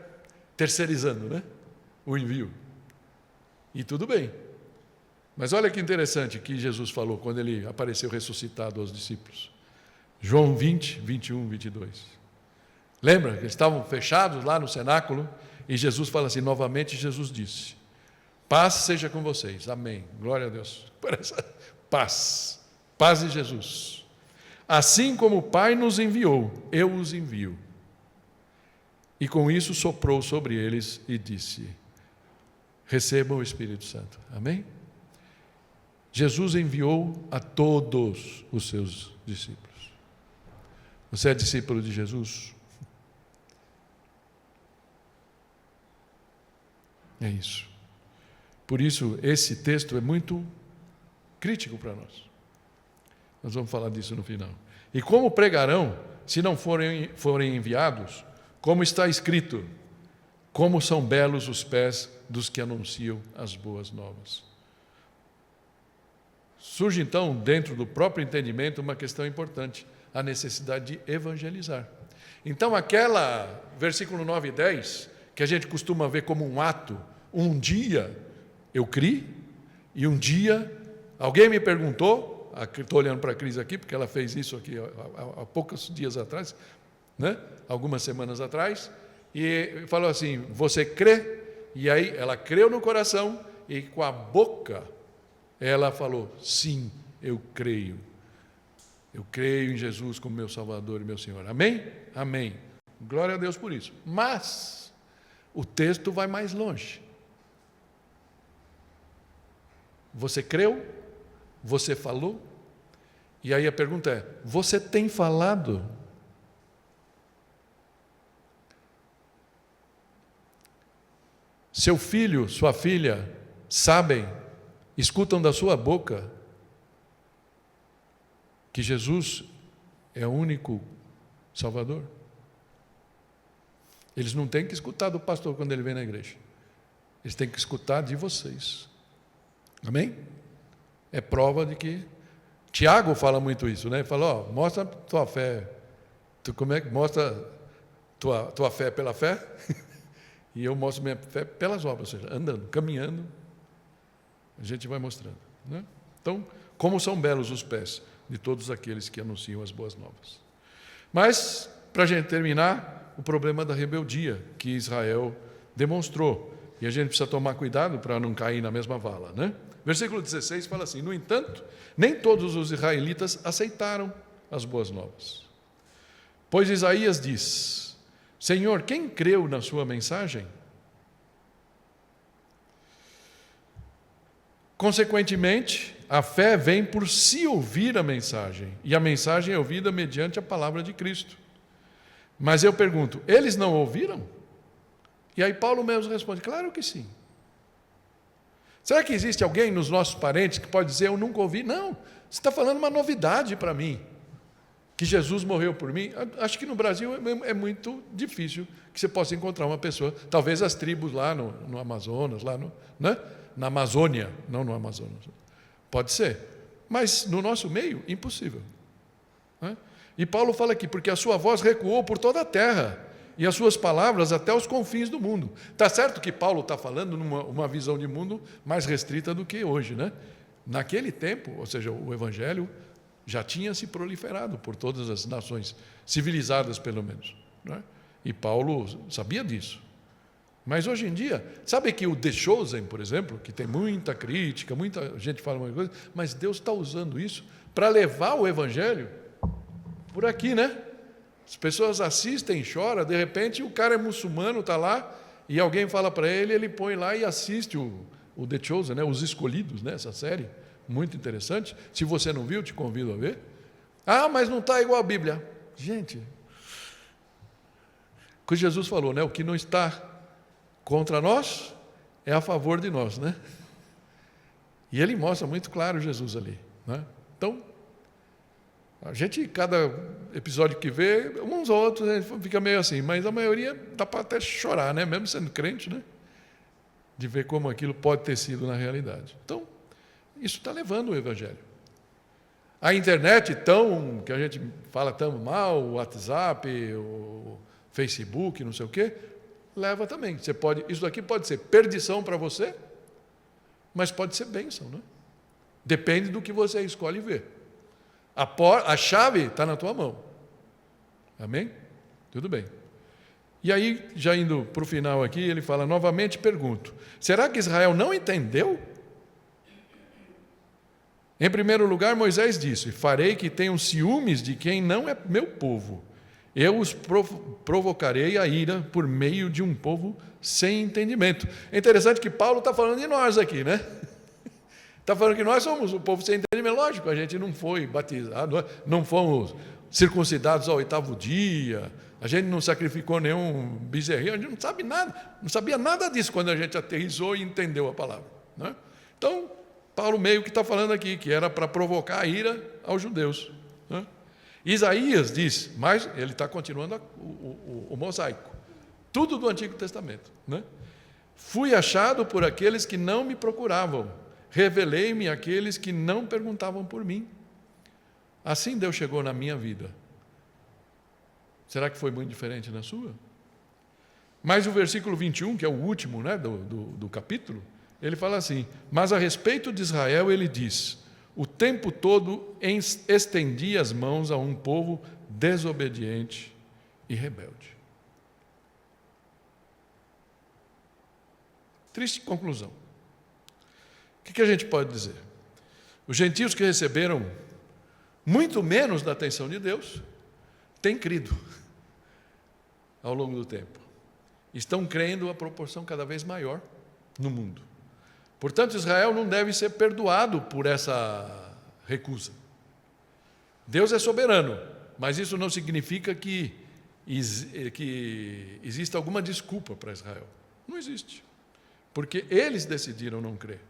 Terceirizando, né? O envio. E tudo bem. Mas olha que interessante que Jesus falou quando ele apareceu ressuscitado aos discípulos. João 20, 21, 22. Lembra que eles estavam fechados lá no cenáculo e Jesus fala assim, novamente Jesus disse: paz seja com vocês. Amém. Glória a Deus. Paz. Paz de Jesus. Assim como o Pai nos enviou, eu os envio. E com isso soprou sobre eles e disse: recebam o Espírito Santo. Amém? Jesus enviou a todos os seus discípulos. Você é discípulo de Jesus? É isso. Por isso, esse texto é muito crítico para nós. Nós vamos falar disso no final. E como pregarão, se não forem enviados, como está escrito, como são belos os pés dos que anunciam as boas novas. Surge então, dentro do próprio entendimento, uma questão importante, a necessidade de evangelizar. Então, aquela, versículo 9 e 10, que a gente costuma ver como um ato, um dia eu criei, e um dia alguém me perguntou, estou olhando para a Cris aqui, porque ela fez isso aqui há poucos dias atrás, né? Algumas semanas atrás, e falou assim: você crê? E aí ela creu no coração, e com a boca ela falou: sim, eu creio. Eu creio em Jesus como meu Salvador e meu Senhor. Amém? Amém. Glória a Deus por isso. Mas o texto vai mais longe. Você creu? Você falou? E aí a pergunta é: você tem falado? Seu filho, sua filha, sabem, escutam da sua boca que Jesus é o único Salvador? Eles não têm que escutar do pastor quando ele vem na igreja. Eles têm que escutar de vocês. Amém? É prova de que... Tiago fala muito isso, né? Ele fala: mostra tua fé. Mostra tua fé pela fé... E eu mostro minha fé pelas obras, ou seja, andando, caminhando, a gente vai mostrando, né? Então, como são belos os pés de todos aqueles que anunciam as boas novas. Mas, para a gente terminar, o problema da rebeldia que Israel demonstrou. E a gente precisa tomar cuidado para não cair na mesma vala, né? Versículo 16 fala assim: no entanto, nem todos os israelitas aceitaram as boas novas. Pois Isaías diz: Senhor, quem creu na sua mensagem? Consequentemente, a fé vem por se ouvir a mensagem, e a mensagem é ouvida mediante a palavra de Cristo. Mas eu pergunto: eles não ouviram? E aí Paulo mesmo responde: claro que sim. Será que existe alguém nos nossos parentes que pode dizer: eu nunca ouvi? Não, você está falando uma novidade para mim. Que Jesus morreu por mim. Acho que no Brasil é muito difícil que você possa encontrar uma pessoa, talvez as tribos lá no Amazonas, lá né? Na Amazônia, não no Amazonas, pode ser, mas no nosso meio, impossível, né? E Paulo fala aqui: porque a sua voz recuou por toda a terra, e as suas palavras até os confins do mundo. Está certo que Paulo está falando numa visão de mundo mais restrita do que hoje, né? Naquele tempo, ou seja, o Evangelho já tinha se proliferado por todas as nações, civilizadas pelo menos, né? E Paulo sabia disso. Mas hoje em dia, sabe que o The Chosen, por exemplo, que tem muita crítica, muita gente fala uma coisa, mas Deus está usando isso para levar o Evangelho por aqui, né? As pessoas assistem, choram, de repente o cara é muçulmano, está lá, e alguém fala para ele, ele põe lá e assiste o The Chosen, né? Os Escolhidos, né? Essa série. Muito interessante. Se você não viu, te convido a ver. Ah, mas não está igual a Bíblia. Gente, o que Jesus falou, né? O que não está contra nós é a favor de nós, né? E ele mostra muito claro Jesus ali, né? Então, a gente, cada episódio que vê, uns ou outros, a gente fica meio assim, mas a maioria dá para até chorar, né? Mesmo sendo crente, né? De ver como aquilo pode ter sido na realidade. Então, isso está levando o Evangelho. A internet, que a gente fala tão mal, o WhatsApp, o Facebook, não sei o quê, leva também. Isso daqui pode ser perdição para você, mas pode ser bênção, né? Depende do que você escolhe ver. A chave está na tua mão. Amém? Tudo bem. E aí, já indo para o final aqui, ele fala: novamente pergunto, será que Israel não entendeu? Em primeiro lugar, Moisés disse: farei que tenham ciúmes de quem não é meu povo. Eu os provocarei a ira por meio de um povo sem entendimento. É interessante que Paulo está falando de nós aqui, né? Está falando que nós somos o povo sem entendimento. Lógico, a gente não foi batizado, não fomos circuncidados ao 8º dia, a gente não sacrificou nenhum bezerrinho, a gente não sabe nada, não sabia nada disso quando a gente aterrissou e entendeu a palavra, né? Então, Paulo meio que está falando aqui, que era para provocar a ira aos judeus, né? Isaías diz, mas ele está continuando o mosaico, tudo do Antigo Testamento, né? Fui achado por aqueles que não me procuravam, revelei-me àqueles que não perguntavam por mim. Assim Deus chegou na minha vida. Será que foi muito diferente na sua? Mas o versículo 21, que é o último, né, do capítulo, ele fala assim: mas a respeito de Israel ele diz: o tempo todo estendi as mãos a um povo desobediente e rebelde. Triste conclusão. O que a gente pode dizer? Os gentios que receberam muito menos da atenção de Deus têm crido ao longo do tempo. Estão crendo a proporção cada vez maior no mundo. Portanto, Israel não deve ser perdoado por essa recusa. Deus é soberano, mas isso não significa que exista alguma desculpa para Israel. Não existe, porque eles decidiram não crer.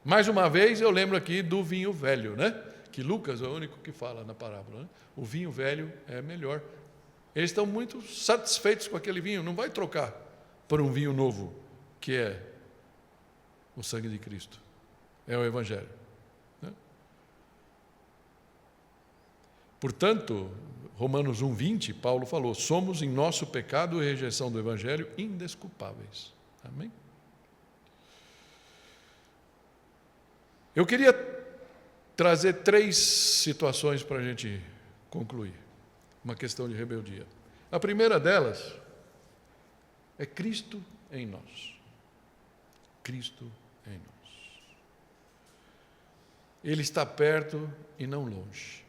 Mais uma vez, eu lembro aqui do vinho velho, né? Que Lucas é o único que fala na parábola, né? O vinho velho é melhor. Eles estão muito satisfeitos com aquele vinho, não vai trocar por um vinho novo, que é o sangue de Cristo, é o Evangelho, né? Portanto, Romanos 1:20, Paulo falou: somos em nosso pecado e rejeição do Evangelho indesculpáveis. Amém? Eu queria trazer 3 situações para a gente concluir uma questão de rebeldia. A primeira delas é Cristo em nós. Cristo em nós. Ele está perto e não longe.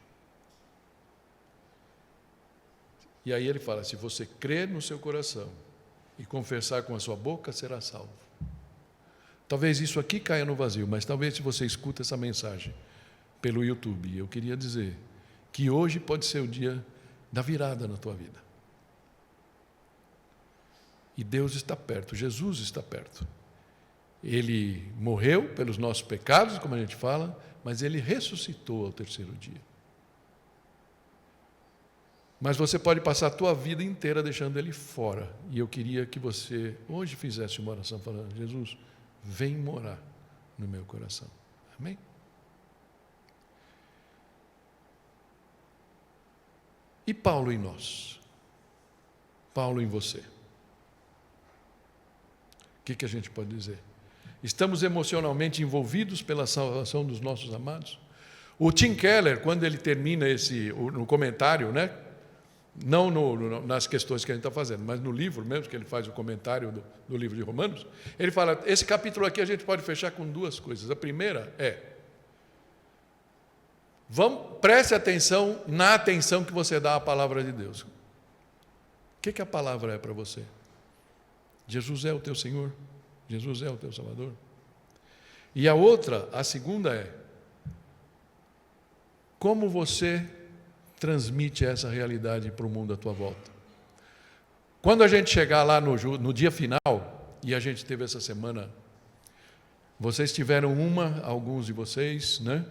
E aí ele fala: se você crer no seu coração e confessar com a sua boca, será salvo. Talvez isso aqui caia no vazio, mas talvez se você escuta essa mensagem pelo YouTube, eu queria dizer que hoje pode ser o dia da virada na tua vida. E Deus está perto, Jesus está perto. Ele morreu pelos nossos pecados, como a gente fala, mas Ele ressuscitou ao 3º dia. Mas você pode passar a tua vida inteira deixando Ele fora. E eu queria que você hoje fizesse uma oração falando: Jesus, vem morar no meu coração. Amém? E Paulo em nós? Paulo em você? O que a gente pode dizer? Estamos emocionalmente envolvidos pela salvação dos nossos amados? O Tim Keller, quando ele termina no comentário, né? Não nas questões que a gente está fazendo, mas no livro mesmo, que ele faz o comentário do livro de Romanos, ele fala: esse capítulo aqui a gente pode fechar com 2 coisas. A primeira é: preste atenção na atenção que você dá à palavra de Deus. O que a palavra é para você? Jesus é o teu Senhor? Jesus é o teu Salvador? E a segunda é: como você transmite essa realidade para o mundo à tua volta? Quando a gente chegar lá no dia final, e a gente teve essa semana, vocês tiveram alguns de vocês, né?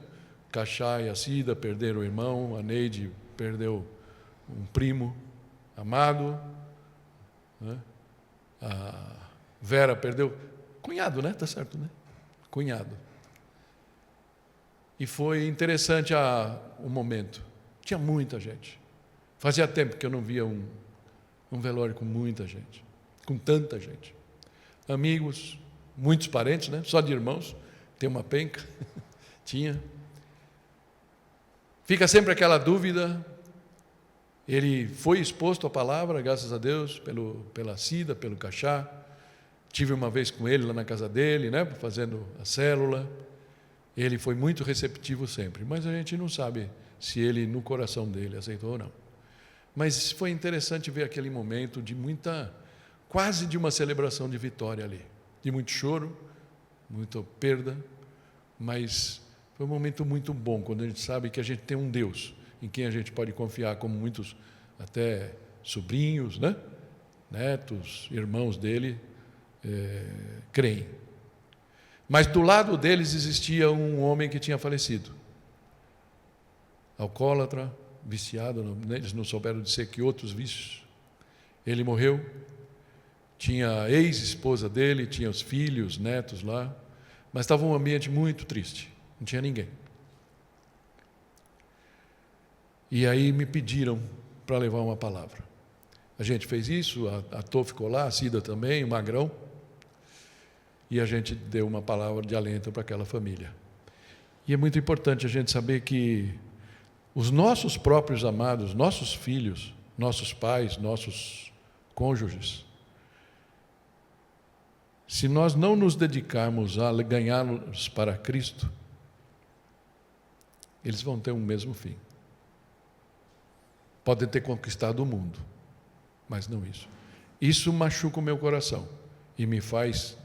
Cachá e a Cida perderam o irmão, a Neide perdeu um primo amado, né? A Vera perdeu cunhado, né? Tá certo, né? Cunhado. E foi interessante o momento. Tinha muita gente. Fazia tempo que eu não via um velório com muita gente, com tanta gente. Amigos, muitos parentes, né? Só de irmãos, tem uma penca, tinha. Fica sempre aquela dúvida. Ele foi exposto à palavra, graças a Deus, pela Cida, pelo Cachá. Tive uma vez com ele lá na casa dele, né? Fazendo a célula. Ele foi muito receptivo sempre, mas a gente não sabe se ele, no coração dele, aceitou ou não. Mas foi interessante ver aquele momento de quase de uma celebração de vitória ali, de muito choro, muita perda, mas foi um momento muito bom, quando a gente sabe que a gente tem um Deus em quem a gente pode confiar, como muitos, até sobrinhos, né? Netos, irmãos dele, creem. Mas do lado deles existia um homem que tinha falecido, alcoólatra, viciado, eles não souberam dizer que outros vícios. Ele morreu, tinha a ex-esposa dele, tinha os filhos, netos lá, mas estava um ambiente muito triste, não tinha ninguém. E aí me pediram para levar uma palavra. A gente fez isso, a Tô ficou lá, a Cida também, o Magrão, e a gente deu uma palavra de alento para aquela família. E é muito importante a gente saber que os nossos próprios amados, nossos filhos, nossos pais, nossos cônjuges, se nós não nos dedicarmos a ganhá-los para Cristo, eles vão ter o mesmo fim. Podem ter conquistado o mundo, mas não isso. Isso machuca o meu coração e me faz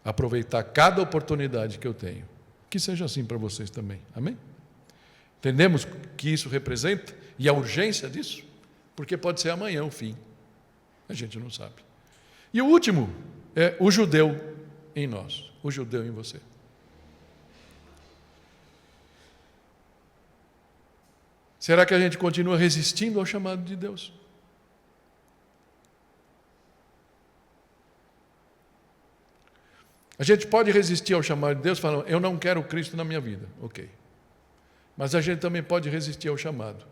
aproveitar cada oportunidade que eu tenho. Que seja assim para vocês também. Amém? Entendemos que isso representa e a urgência disso? Porque pode ser amanhã o fim. A gente não sabe. E o último é o judeu em nós, o judeu em você. Será que a gente continua resistindo ao chamado de Deus? A gente pode resistir ao chamado de Deus falando, eu não quero Cristo na minha vida. Ok. Mas a gente também pode resistir ao chamado,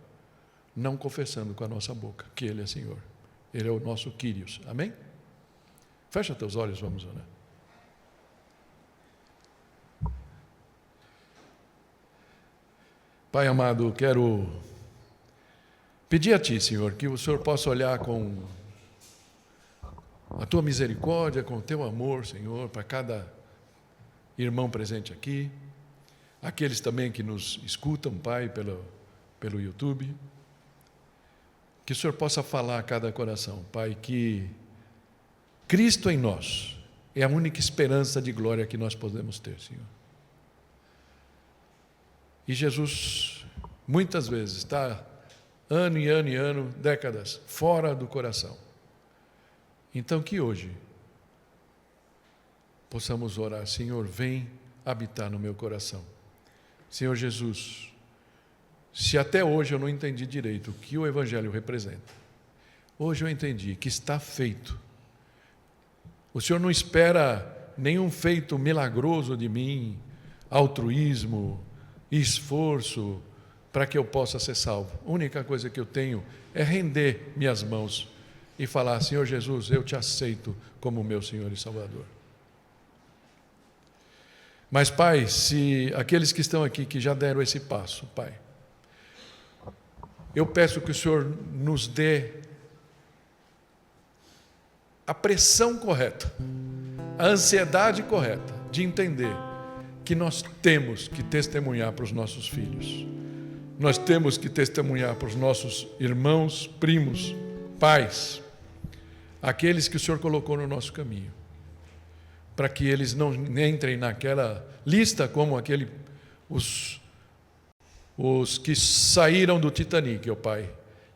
não confessando com a nossa boca que Ele é Senhor. Ele é o nosso Kyrios. Amém? Fecha teus olhos, vamos orar. Pai amado, quero pedir a Ti, Senhor, que o Senhor possa olhar com a Tua misericórdia, com o Teu amor, Senhor, para cada irmão presente aqui, aqueles também que nos escutam, Pai, pelo YouTube, que o Senhor possa falar a cada coração, Pai, que Cristo em nós é a única esperança de glória que nós podemos ter, Senhor. E Jesus, muitas vezes, está ano e ano e ano, décadas, fora do coração. Então que hoje possamos orar, Senhor, vem habitar no meu coração. Senhor Jesus, se até hoje eu não entendi direito o que o Evangelho representa, hoje eu entendi que está feito. O Senhor não espera nenhum feito milagroso de mim, altruísmo, esforço, para que eu possa ser salvo. A única coisa que eu tenho é render minhas mãos e falar, Senhor Jesus, eu te aceito como meu Senhor e Salvador. Mas, Pai, se aqueles que estão aqui, que já deram esse passo, Pai, eu peço que o Senhor nos dê a pressão correta, a ansiedade correta de entender que nós temos que testemunhar para os nossos filhos, nós temos que testemunhar para os nossos irmãos, primos, pais, aqueles que o Senhor colocou no nosso caminho, para que eles não entrem naquela lista como os que saíram do Titanic, ó Pai,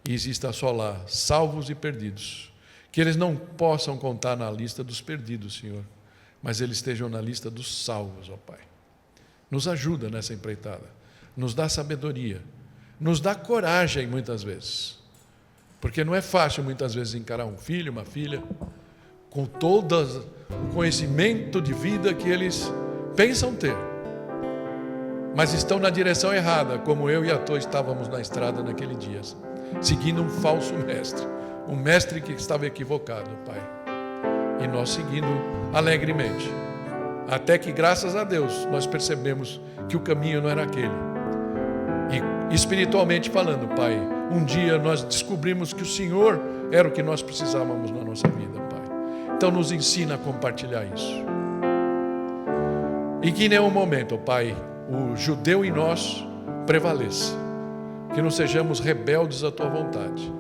e exista só lá, salvos e perdidos, que eles não possam contar na lista dos perdidos, Senhor, mas eles estejam na lista dos salvos, ó Pai. Nos ajuda nessa empreitada, nos dá sabedoria, nos dá coragem muitas vezes, porque não é fácil muitas vezes encarar um filho, uma filha, com todo o conhecimento de vida que eles pensam ter, mas estão na direção errada, como eu e a Tô estávamos na estrada naquele dia, seguindo um falso mestre, um mestre que estava equivocado, Pai, e nós seguindo alegremente, até que, graças a Deus, nós percebemos que o caminho não era aquele. E espiritualmente falando, Pai, um dia nós descobrimos que o Senhor era o que nós precisávamos na nossa vida, Pai. Então nos ensina a compartilhar isso. E que em nenhum momento, Pai, o judeu em nós prevaleça. Que não sejamos rebeldes à Tua vontade.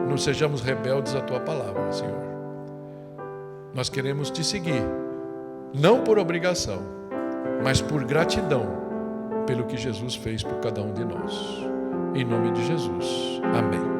Não sejamos rebeldes à Tua palavra, Senhor. Nós queremos Te seguir, não por obrigação, mas por gratidão pelo que Jesus fez por cada um de nós. Em nome de Jesus. Amém.